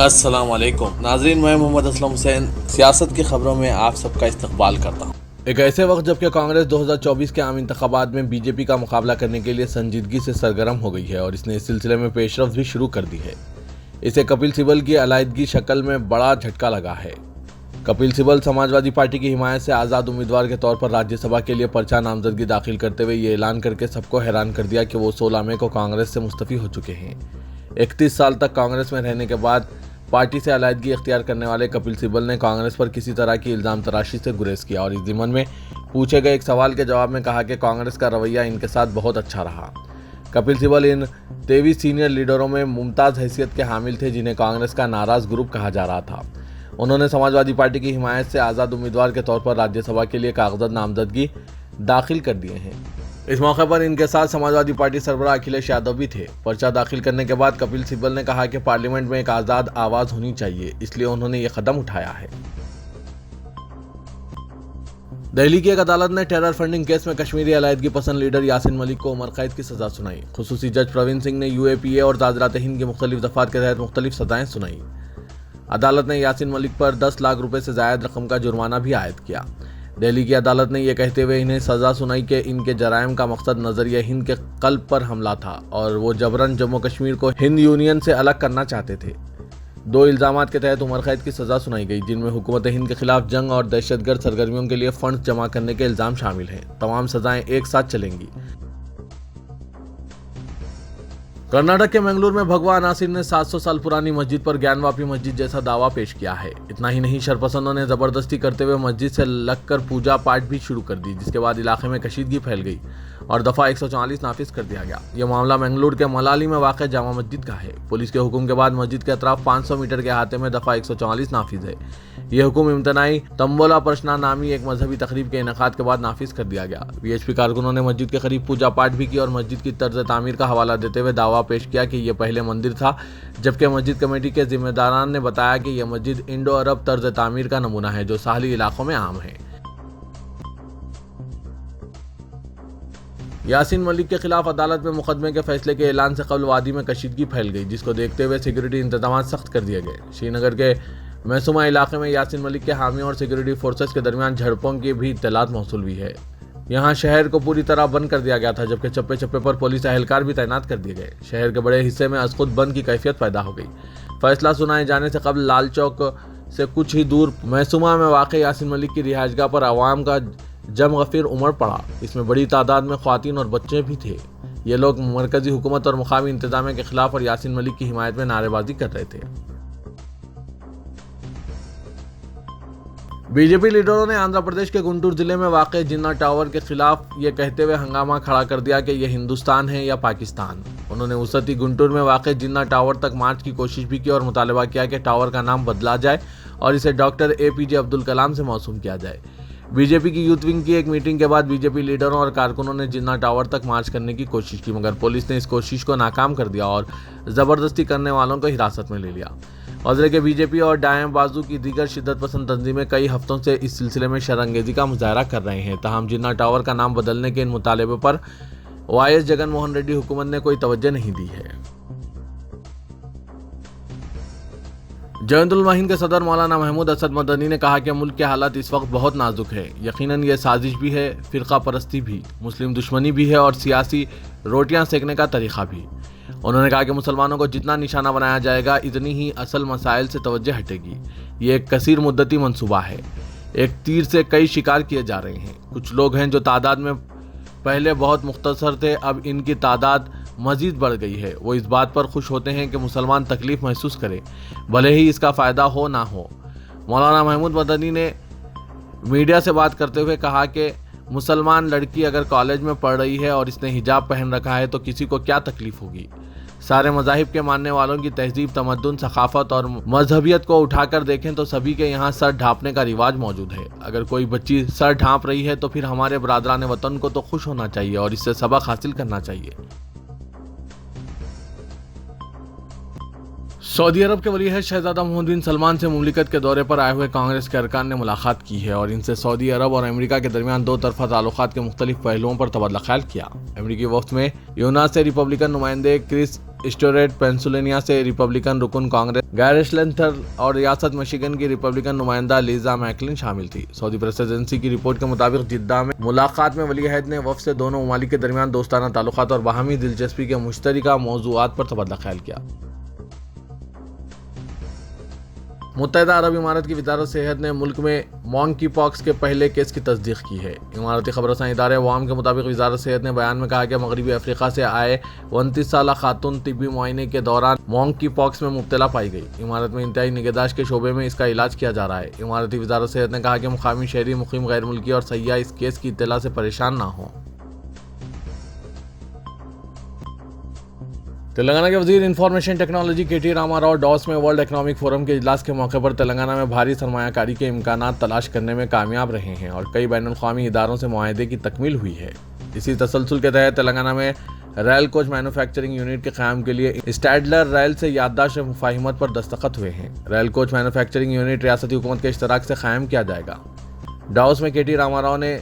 अस्सलाम वालेकुम नाजरीन, मैं मोहम्मद असलम हुसैन सियासत की खबरों में आप सबका इस्तकबाल करता हूँ। एक ऐसे वक्त जबकि कांग्रेस 2024 के आम इंतखाबात में बीजेपी का मुकाबला करने के लिए संजीदगी से सरगर्म हो गई है और इसने इस सिलसिले में पेशरफ्त भी शुरू कर दी है। इसे कपिल सिब्बल की अलायदगी शक्ल में बड़ा झटका लगा है। कपिल सिब्बल समाजवादी पार्टी की हिमायत से आज़ाद उम्मीदवार के तौर पर राज्यसभा के लिए पर्चा नामजदगी दाखिल करते हुए ये ऐलान करके सबको हैरान कर दिया कि वो 16 मई को कांग्रेस से मुस्तफ़ी हो चुके हैं। 31 साल तक कांग्रेस में रहने के बाद पार्टी से अलायदगी इख्तियार करने वाले कपिल सिब्बल ने कांग्रेस पर किसी तरह की इल्ज़ाम तराशी से गुरेज किया और इस ज़िमन में पूछे गए एक सवाल के जवाब में कहा कि कांग्रेस का रवैया इनके साथ बहुत अच्छा रहा। कपिल सिब्बल इन 23 सीनियर लीडरों में मुमताज़ हैसियत के हामिल थे जिन्हें कांग्रेस का नाराज़ ग्रुप कहा जा रहा था। उन्होंने समाजवादी पार्टी की हिमायत से आज़ाद उम्मीदवार के तौर पर राज्यसभा के लिए कागजात नामजदगी दाखिल कर दिए हैं। इस मौके पर इनके साथ समाजवादी पार्टी सरबराह अखिलेश यादव भी थे। पर्चा दाखिल करने के बाद कपिल सिब्बल ने कहा कि पार्लियामेंट में एक आज़ाद आवाज़ होनी चाहिए, इसलिए उन्होंने ये कदम उठाया है। दिल्ली की एक अदालत ने टेरर फंडिंग केस में कश्मीरी अलायदगी पसंद लीडर यासिन मलिक को उम्र कैद की सजा सुनाई। खुसूसी जज प्रवीण सिंह ने UAPA और ताज़रात हिंद की मुख्तलिफ दफात के तहत मुख्तलिफ सजाएं सुनाई। अदालत ने यासिन मलिक पर 10 लाख रुपए से जायद रकम का जुर्माना भी आयद किया। दिल्ली की अदालत ने यह कहते हुए इन्हें सजा सुनाई कि इनके जराइम का मकसद नजरिया हिंद के कल्ब पर हमला था और वो जबरन जम्मू कश्मीर को हिंद यूनियन से अलग करना चाहते थे। 2 इल्जामात के तहत उम्र कैद की सजा सुनाई गई, जिनमें हुकूमत हिंद के खिलाफ जंग और दहशतगर्द सरगर्मियों के लिए फंड जमा करने के इल्जाम शामिल हैं। तमाम सजाएं एक साथ चलेंगी। कर्नाटक के मंगलूर में भगवा अनासिर ने 700 साल पुरानी मस्जिद पर ज्ञानवापी मस्जिद जैसा दावा पेश किया है। इतना ही नहीं, शरपसंदों ने जबरदस्ती करते हुए मस्जिद से लगकर पूजा पाठ भी शुरू कर दी, जिसके बाद इलाके में कशीदगी फैल गई और दफा 144 नाफिज कर दिया गया। यह मामला मंगलूर के मलाली में वाक़ जामा मस्जिद का है। पुलिस के हुक्म के बाद मस्जिद के अतराफ 500 मीटर के अहाते में दफा 144 नाफिज है। यह हुक्म इम्तनाई तंबोला प्रश्ना नामी एक मजहबी तकरीब के इनेकाद के बाद नाफिज कर दिया गया। VHP कारकुनों ने मस्जिद के करीब पूजा पाठ भी की और मस्जिद की तर्ज तामीर का हवाला देते हुए दावा पेश किया कि यह पहले मंदिर था, जबकि मस्जिद कमेटी के जिम्मेदारान ने बताया कि यह मस्जिद इंडो अरब तर्ज तामीर का नमूना है जो साहली इलाकों में आम है। यासिन मलिक के खिलाफ अदालत में मुकदमे के फैसले के ऐलान से कबल वादी में कशीदगी फैल गई, जिसको देखते हुए सिक्योरिटी इंतजाम सख्त कर दिए गए। श्रीनगर के मैसूमा इलाके में यासिन मलिक के हामियों और सिक्योरिटी फोर्सेस के दरमियान झड़पों की भी इत्तलात मौसूल हुई है। यहाँ शहर को पूरी तरह बंद कर दिया गया था, जबकि चप्पे चप्पे पर पुलिस एहलकार भी तैनात कर दिए गए। शहर के बड़े हिस्से में अज़खुद बंद की कैफियत पैदा हो गई। फैसला सुनाए जाने से कबल लाल चौक से कुछ ही दूर मैसूमा में वाक़ यासिन मलिक की रिहाइशगाह पर आवाम का जम गफीर उमड़ पड़ा। इसमें बड़ी तादाद में ख्वातीन और बच्चे भी थे। ये लोग मरकजी हुकूमत और मुकामी इंतजामिया के खिलाफ और यासिन मलिक की हिमायत में नारेबाजी कर रहे थे। बीजेपी लीडरों ने आंध्र प्रदेश के गुंटूर जिले में वाक़ जिन्ना टावर के खिलाफ ये कहते हुए हंगामा खड़ा कर दिया कि यह हिंदुस्तान है या पाकिस्तान। उन्होंने वसती गुंटूर में वाक़ जिन्ना टावर तक मार्च की कोशिश भी की और मुतालबा किया कि टावर का नाम बदला जाए और इसे डॉक्टर APJ अब्दुल कलाम से मौसूम किया जाए। बीजेपी की यूथ विंग की एक मीटिंग के बाद बीजेपी लीडरों और कारकुनों ने जिन्ना टावर तक मार्च करने की कोशिश की, मगर पुलिस ने इस कोशिश को नाकाम कर दिया और जबरदस्ती करने वालों को हिरासत में ले लिया। वज़रे के बीजेपी और दाएं बाजू की दीगर शिद्दत पसंद तंजीमें कई हफ्तों से इस सिलसिले में शरंगेजी का मुजाहरा कर रहे हैं। ताहम जिन्ना टावर का नाम बदलने के इन मुतालबे पर YS जगनमोहन रेड्डी हुकूमत ने कोई तवज्जो नहीं दी है। जयंतुल माहिन के सदर मौलाना महमूद असद मदनी ने कहा कि मुल्क के हालात इस वक्त बहुत नाजुक है। यकीनन ये साजिश भी है, फ़िरका परस्ती भी, मुस्लिम दुश्मनी भी है और सियासी रोटियां सेकने का तरीक़ा भी। उन्होंने कहा कि मुसलमानों को जितना निशाना बनाया जाएगा इतनी ही असल मसाइल से तवज्जो हटेगी। ये एक कसीर मुद्दती मंसूबा है। एक तीर से कई शिकार किए जा रहे हैं। कुछ लोग हैं जो तादाद में पहले बहुत मुख्तसर थे, अब इनकी तादाद मजीद बढ़ गई है। वो इस बात पर खुश होते हैं कि मुसलमान तकलीफ महसूस करें, भले ही इसका फ़ायदा हो ना हो। मौलाना महमूद मदनी ने मीडिया से बात करते हुए कहा कि मुसलमान लड़की अगर कॉलेज में पढ़ रही है और इसने हिजाब पहन रखा है तो किसी को क्या तकलीफ होगी। सारे मज़ाहिब के मानने वालों की तहजीब, तमद्दुन, सकाफ़त और मजहबियत को उठाकर देखें तो सभी के यहाँ सर ढाँपने का रिवाज मौजूद है। अगर कोई बच्ची सर ढाँप रही है तो फिर हमारे बरादरान वतन को तो खुश होना चाहिए और इससे सबक हासिल करना चाहिए। सऊदी अरब के वली अहद शहजादा मोहम्मद बिन सलमान से मुमलिकत के दौरे पर आए हुए कांग्रेस के अरकान ने मुलाकात की है और इनसे सऊदी अरब और अमेरिका के दरमियान दो तरफा ताल्लुकात के मुख्तलिफ पहलुओं पर तबादला ख्याल किया। अमेरिकी वफ्द में यूनास से रिपब्लिकन नुमाइंदे क्रिस स्टोरेट पेंसिल्वेनिया से रिपब्लिकन रुकन कांग्रेस गैरिश लेंथर और रियासत मिशिगन की रिपब्लिकन नुमाइंदा लीजा मैकलिन शामिल थी। सऊदी प्रेस एजेंसी की रिपोर्ट के मुताबिक जिद्दा में मुलाकात में वली अहद ने वफ़द से दोनों ममालिक के दरमियान दोस्ताना ताल्लुकात और बाहमी दिलचस्पी के मुश्तरका मौज़ूआत पर तबादला ख्याल किया। मुत्तहिदा अरब इमारात की वज़ारत सेहत ने मुल्क में मॉन्की पॉक्स के पहले केस की तस्दीक की है। इमारती खबरसां इदारे अवाम के मुताबिक वज़ारत सेहत ने बयान में कहा कि मगरबी अफ्रीका से आए 29 साला खातून तिब्बी मुआयने के दौरान मॉन्की पॉक्स में मुब्तला पाई गई। इमारत में इंतहाई निगहदाश्त के शोबे में इसका इलाज किया जा रहा है। इमारती वज़ारत सेहत ने कहा कि मुकामी शहरी, मुकीम, गैर मुल्की और सयाह इस केस की इत्तला से परेशान ना हों। तेलंगाना के वजीर इंफॉर्मेशन टेक्नोलॉजी के टी रामाराव डॉस में वर्ल्ड इकनॉमिक फोरम के इजलास के मौके पर तेलंगाना में भारी सरमायाकारी के इम्कानात तलाश करने में कामयाब रहे हैं और कई बैनुल-अक़वामी इदारों से मुआहदे की तकमील हुई है। इसी तसलसल के तहत तेलंगाना में रेल कोच मैन्युफैक्चरिंग यूनिट के क़याम के लिए स्टैडलर रेल से याददाश्त मुफाहिमत पर दस्तखत हुए हैं। रेल कोच मैन्युफैक्चरिंग यूनिट रियासती हुकूमत के इश्तराक से कायम किया जाएगा। डॉस में के टी रामाराव ने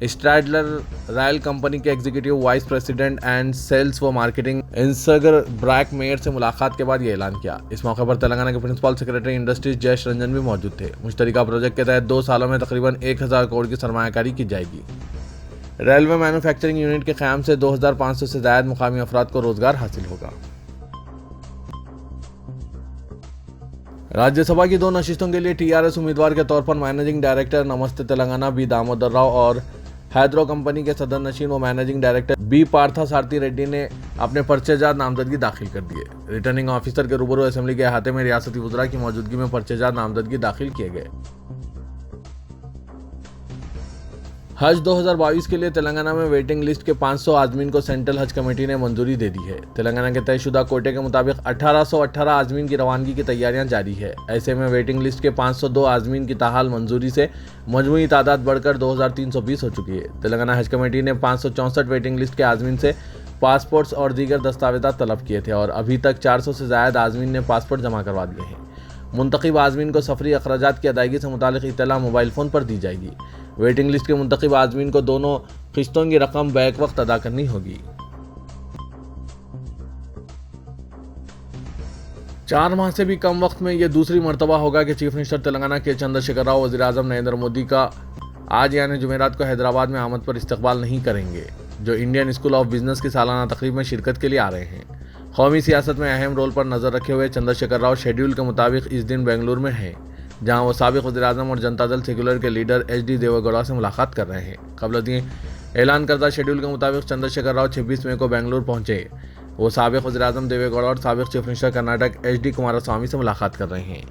स्टैडलर रेल कंपनी के executive vice president and sales व मार्केटिंग इंसगर ब्रैक मेयर से मुलाकात के बाद ये ऐलान किया। इस मौके पर तेलंगाना के principal secretary industries Jayesh Ranjan भी मौजूद थे। मुश्तरका प्रोजेक्ट के तहत 2 सालों में तकरीबन 1000 करोड़ की सरमायाकारी की जाएगी। रेलवे मैन्युफैक्चरिंग यूनिट के क़याम से 2500 से ज़ायद मुकामी अफराद को रोजगार हासिल होगा। राज्यसभा की 2 नशिस्तों के लिए TRS उम्मीदवार के तौर पर मैनेजिंग डायरेक्टर नमस्ते तेलंगाना बी दामोदर राव और हैदरो कंपनी के सदर नशीन व मैनेजिंग डायरेक्टर बी पार्था सारथी रेड्डी ने अपने पर्चेजात नामजदगी दाखिल कर दिए। रिटर्निंग ऑफिसर के रूबरू असेंबली के अहाते में रियासती वज़रा की मौजूदगी में पर्चेजात नामजदगी दाखिल किए गए। हज 2022 के लिए तेलंगाना में वेटिंग लिस्ट के 500 आज़मीन को सेंट्रल हज कमेटी ने मंजूरी दे दी है। तेलंगाना के तयशुदा कोटे के मुताबिक 1818 आज़मीन की रवानगी की तैयारियां जारी है। ऐसे में वेटिंग लिस्ट के 502 आज़मीन की ताहाल मंजूरी से मजमूई तादाद बढ़कर 2320 हो चुकी है। तेलंगाना हज कमेटी ने 564 वेटिंग लिस्ट के आज़मीन से पासपोर्ट्स और दीगर दस्तावेज़ात तलब किए थे और अभी तक 400 से ज़ायद आज़मीन ने पासपोर्ट जमा करवा दिए हैं। मुंतखब आज़मीन को सफरी अखराजात की अदायगी से मुतालिक इत्तला मोबाइल फ़ोन पर दी जाएगी। वेटिंग लिस्ट के मुंतखब आज़मीन को दोनों किस्तों की रकम बैक वक्त अदा करनी होगी। 4 माह से भी कम वक्त में यह दूसरी मरतबा होगा कि चीफ मिनिस्टर तेलंगाना के चंद्रशेखर राव वज़ीर आज़म नरेंद्र मोदी का आज यानी जुमेरात को हैदराबाद में आमद पर इस्तकबाल नहीं करेंगे, जो इंडियन स्कूल ऑफ बिजनेस की सालाना तकरीब में शिरकत के लिए आ रहे हैं। कौमी सियासत में अहम रोल पर नज़र रखे हुए चंद्रशेखर राव शेड्यूल के मुताबिक इस दिन बेंगलुरु में हैं, जहां वो साबिक वज़ीर आज़म और जनता दल सेक्युलर के लीडर HD देवेगौड़ा से मुलाकात कर रहे हैं। कबल ऐलान करदा शेड्यूल के मुताबिक चंद्रशेखर राव 26 मई को बेंगलुरु पहुंचे। वो साबिक वज़ीर आज़म देवेगौड़ा और साबिक chief minister Karnataka HD Kumaraswamy से मुलाकात कर रहे हैं।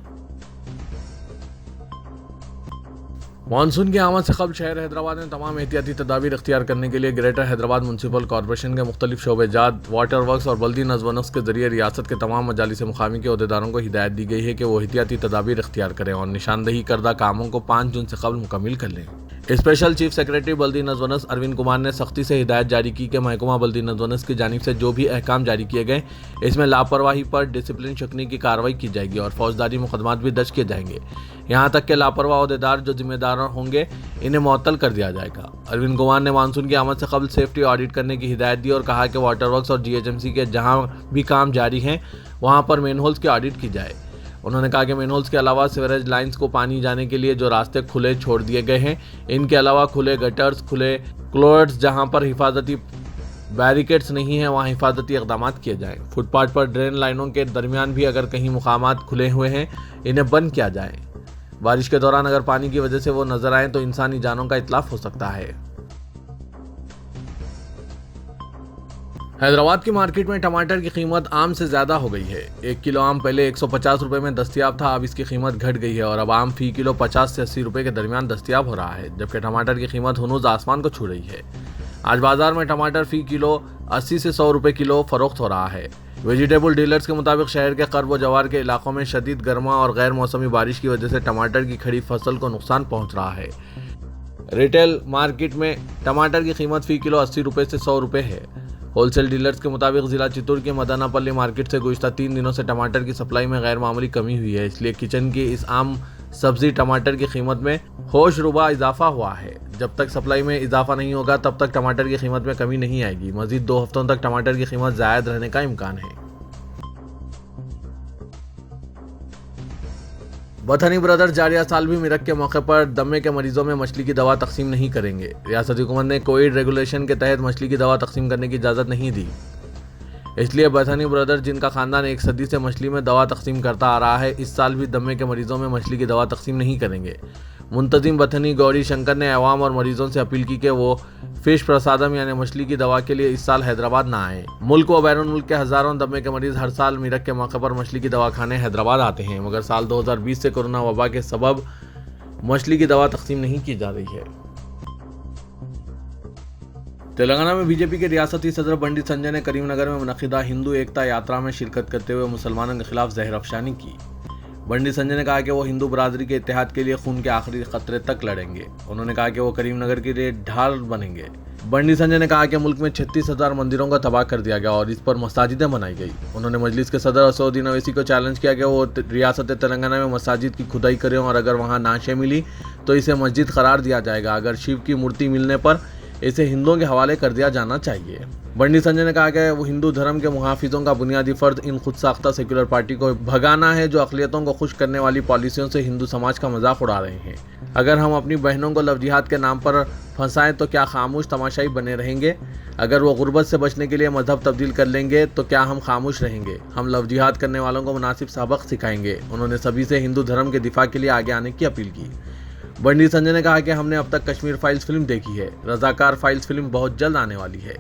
मानसून की आमद से कबल शहर हैदराबाद में तमाम एहतियाती तदाबीर इख्तियार करने के लिए ग्रेटर हैदराबाद म्यूनसिपल कॉरपोरेशन के मुख्तलिफ शोबेजात, वाटर वर्क्स और बल्दी नज़्म व नस्क के जरिए रियासत के तमाम मजालिस मुकामी के अहदेदारों को हिदायत दी गई है कि वो एहतियाती तदाबीर इख्तियार करें और निशानदही करदा कामों को 5 जून से कबल मुकम्मिल कर लें। स्पेशल चीफ सेक्रेटरी बल्दी नज़्म व नस्क अरविंद कुमार ने सख्ती से हिदायत जारी की कि महकमा बल्दी नज़्म व नस्क की जानिब से जो भी अहकाम जारी किए गए इसमें लापरवाही पर डिसिप्लिन शिकनी की कार्रवाई की जाएगी और फौजदारी मुकदमात भी दर्ज किए जाएंगे। यहाँ तक कि लापरवाह अहदेदार जो जिम्मेदार होंगे इन्हें मुअत्तल कर दिया जाएगा। अरविंद कुमार ने मानसून की आमद से कबल सेफ्टी ऑडिट करने की हिदायत दी और कहा कि वाटर वर्क्स और GHMC के जहाँ भी काम जारी हैं वहाँ पर मेनहोल्स की ऑडिट की जाए। उन्होंने कहा कि मेनहोल्स के अलावा सीवरेज लाइंस को पानी जाने के लिए जो रास्ते खुले छोड़ दिए गए हैं, इनके अलावा खुले गटर्स, खुले क्लोर्ड्स जहाँ पर हिफाजती बैरिकेड्स नहीं हैं वहाँ हिफाजती इक़दाम किए जाएँ। फुटपाथ पर ड्रेन लाइनों के दरमियान भी अगर कहीं मुकामात खुले हुए हैं इन्हें बंद किया जाए। बारिश के दौरान अगर पानी की वजह से वो नजर आए तो इंसानी जानों का इतलाफ हो सकता है। हैदराबाद की मार्केट में टमाटर की कीमत आम से ज़्यादा हो गई है। 1 किलो आम पहले 150 रुपये में दस्तियाब था, अब इसकी कीमत घट गई है और अब आम फी किलो 50 से 80 रुपये के दरमियान दस्तियाब हो रहा है, जबकि टमाटर की कीमत हनूज आसमान को छू रही है। आज बाजार में टमाटर फी किलो 80 से 100 रुपये किलो फरोख्त हो रहा है। वेजिटेबल डीलर्स के मुताबिक शहर के कर्ब व जवार के इलाकों में शदीद गर्मा और गैर मौसमी बारिश की वजह से टमाटर की खड़ी फसल को नुकसान पहुँच रहा है। रिटेल मार्केट में टमाटर की कीमत फी किलो 80 रुपये से 100 रुपये है। होलसेल डीलर्स के मुताबिक जिला चित्तूर के मदनापल्ली मार्केट से गुज़िश्ता 3 दिनों से टमाटर की सप्लाई में गैर मामूली कमी हुई है, इसलिए किचन की इस आम सब्जी टमाटर की कीमत में होश रुबा इजाफा हुआ है। जब तक सप्लाई में इजाफा नहीं होगा तब तक टमाटर की कीमत में कमी नहीं आएगी। मजीद 2 हफ्तों तक टमाटर की कीमत ज़ायद रहने का इम्कान है। बथनी ब्रदर्स जारिया साल भी मिरक के मौके पर दमे के मरीजों में मछली की दवा तकसीम नहीं करेंगे। रियासती हुकूमत ने कोविड रेगुलेशन के तहत मछली की दवा तकसीम करने की इजाज़त नहीं दी, इसलिए बथनी ब्रदर्स, जिनका खानदान एक सदी से मछली में दवा तकसीम करता आ रहा है, इस साल भी दमे के मरीजों में मछली की दवा तकसीम नहीं करेंगे। मुंतजिम बथनी गौरी शंकर ने अवाम और मरीजों से अपील की कि वो फिश प्रसादम यानी मछली की दवा के लिए इस साल हैदराबाद ना आए। मुल्क व बैरून मुल्क के हजारों दमे के मरीज हर साल मिरक के मौके पर मछली की दवा खाने हैदराबाद आते हैं, मगर साल 2020 से कोरोना वबा के सबब मछली की दवा तकसीम नहीं की जा रही है। तेलंगाना में बीजेपी के रियासती सदर बंडी संजय ने करीमनगर में मुनक्किदा हिंदू एकता यात्रा में शिरकत करते हुए मुसलमानों के खिलाफ जहर अफशानी की। बंडी संजय ने कहा कि वो हिंदू बरादरी के इत्तेहाद के लिए खून के आखिरी खतरे तक लड़ेंगे। उन्होंने कहा कि वो करीमनगर के लिए ढाल बनेंगे। बंडी संजय ने कहा कि मुल्क में 36,000 मंदिरों को तबाह कर दिया गया और इस पर मसाजिदें बनाई गई। उन्होंने मजलिस के सदर असदुद्दीन ओवैसी को चैलेंज किया कि वो रियासत तेलंगाना में मसाजिद की खुदाई करें और अगर वहाँ नाशें मिली तो इसे मस्जिद करार दिया जाएगा। अगर शिव की मूर्ति मिलने पर इसे हिंदुओं के हवाले कर दिया जाना चाहिए। बंडी संजय ने कहा कि वो हिंदू धर्म के मुहाफिजों का बुनियादी फर्ज इन खुद साख्ता सेक्युलर पार्टी को भगाना है, जो अक़लियतों को खुश करने वाली पॉलिसियों से हिंदू समाज का मजाक उड़ा रहे हैं। अगर हम अपनी बहनों को लव जिहाद के नाम पर फंसाएं तो क्या खामोश तमाशाई बने रहेंगे? अगर वो गुर्बत से बचने के लिए मजहब तब्दील कर लेंगे तो क्या हम खामोश रहेंगे? हम लव जिहाद करने वालों को मुनासिब सबक सिखाएंगे। उन्होंने सभी से हिंदू धर्म के दिफा के लिए आगे आने की अपील की। बंडी संजय ने कहा कि हमने अब तक कश्मीर फाइल्स फिल्म देखी है। रजाकार फाइल्स फिल्म बहुत जल्द आने वाली है।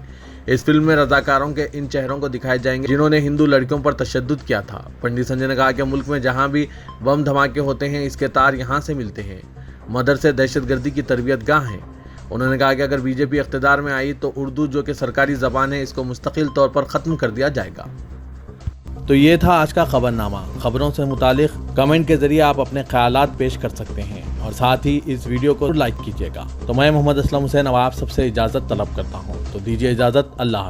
इस फिल्म में रजाकारों के इन चेहरों को दिखाए जाएंगे जिन्होंने हिंदू लड़कियों पर तशद्दुद किया था। बंडी संजय ने कहा कि मुल्क में जहां भी बम धमाके होते हैं, इसके तार यहां से मिलते हैं। मदरसे दहशतगर्दी की तरबियत गाह हैं। उन्होंने कहा कि अगर बीजेपी इख्तिदार में आई तो उर्दू, जो कि सरकारी ज़बान है, इसको मुस्तकिल तौर पर ख़त्म कर दिया जाएगा। तो ये था आज का खबरनामा। खबरों से मुतालिक कमेंट के जरिए आप अपने ख्यालात पेश कर सकते हैं और साथ ही इस वीडियो को लाइक कीजिएगा। तो मैं मोहम्मद असलम हुसैन अब आप सबसे इजाज़त तलब करता हूँ। तो दीजिए इजाज़त। अल्लाह।